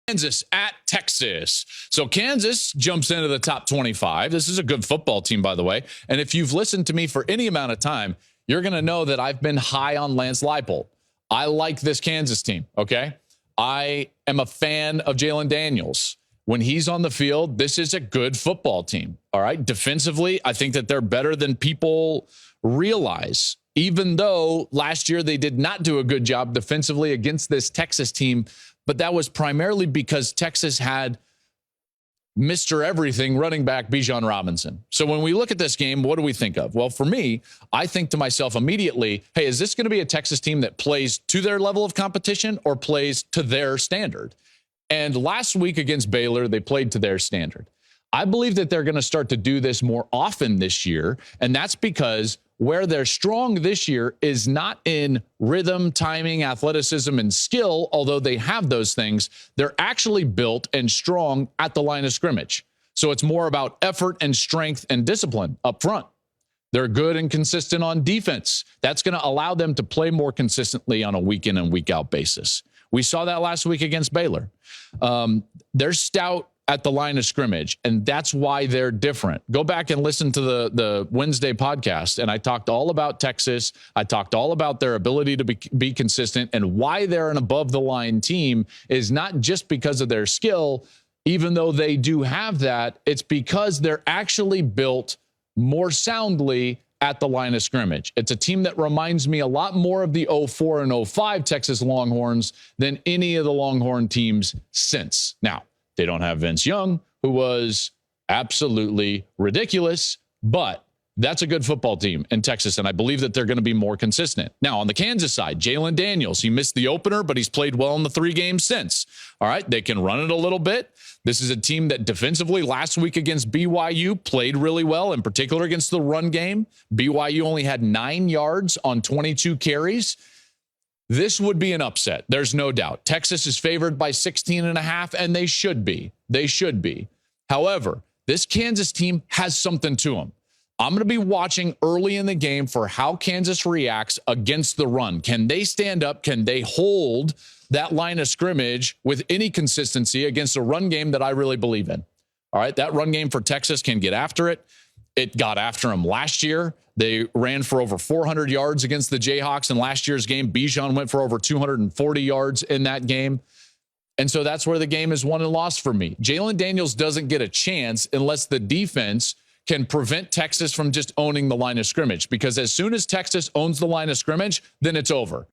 Kansas at Texas. So Kansas jumps into the top 25. This is a good football team, by the way. And if you've listened to me for any amount of time, you're going to know that I've been high on Lance Leipold. I like this Kansas team, okay? I am a fan of Jalen Daniels. When he's on the field, this is a good football team, all right? Defensively, I think that they're better than people realize, even though last year they did not do a good job defensively against this Texas team. But that was primarily because Texas had Mr. Everything running back Bijan Robinson. So when we look at this game, what do we think of? Well, for me, I think to myself immediately, hey, is this going to be a Texas team that plays to their level of competition or plays to their standard? And last week against Baylor, they played to their standard. I believe that they're going to start to do this more often this year, and that's because where they're strong this year is not in rhythm, timing, athleticism, and skill, although they have those things. They're actually built and strong at the line of scrimmage. So it's more about effort and strength and discipline up front. They're good and consistent on defense. That's going to allow them to play more consistently on a week in and week out basis. We saw that last week against Baylor. They're stout at the line of scrimmage, and that's why they're different. Go back and listen to the Wednesday podcast, and I talked all about Texas. I talked all about their ability to be consistent, and why they're an above-the-line team is not just because of their skill, even though they do have that. It's because they're actually built more soundly at the line of scrimmage. It's a team that reminds me a lot more of the 04 and 05 Texas Longhorns than any of the Longhorn teams since. Now, they don't have Vince Young, who was absolutely ridiculous, but that's a good football team in Texas, and I believe that they're going to be more consistent. Now, on the Kansas side, Jalen Daniels, he missed the opener, but he's played well in the 3 games since. All right, they can run it a little bit. This is a team that defensively last week against BYU played really well, in particular against the run game. BYU only had 9 yards on 22 carries. This would be an upset. There's no doubt. Texas is favored by 16.5, and they should be. They should be. However, this Kansas team has something to them. I'm going to be watching early in the game for how Kansas reacts against the run. Can they stand up? Can they hold that line of scrimmage with any consistency against a run game that I really believe in? All right, that run game for Texas can get after it. It got after them last year. They ran for over 400 yards against the Jayhawks in last year's game. Bijan went for over 240 yards in that game. And so that's where the game is won and lost for me. Jalen Daniels doesn't get a chance unless the defense can prevent Texas from just owning the line of scrimmage, because as soon as Texas owns the line of scrimmage, then it's over.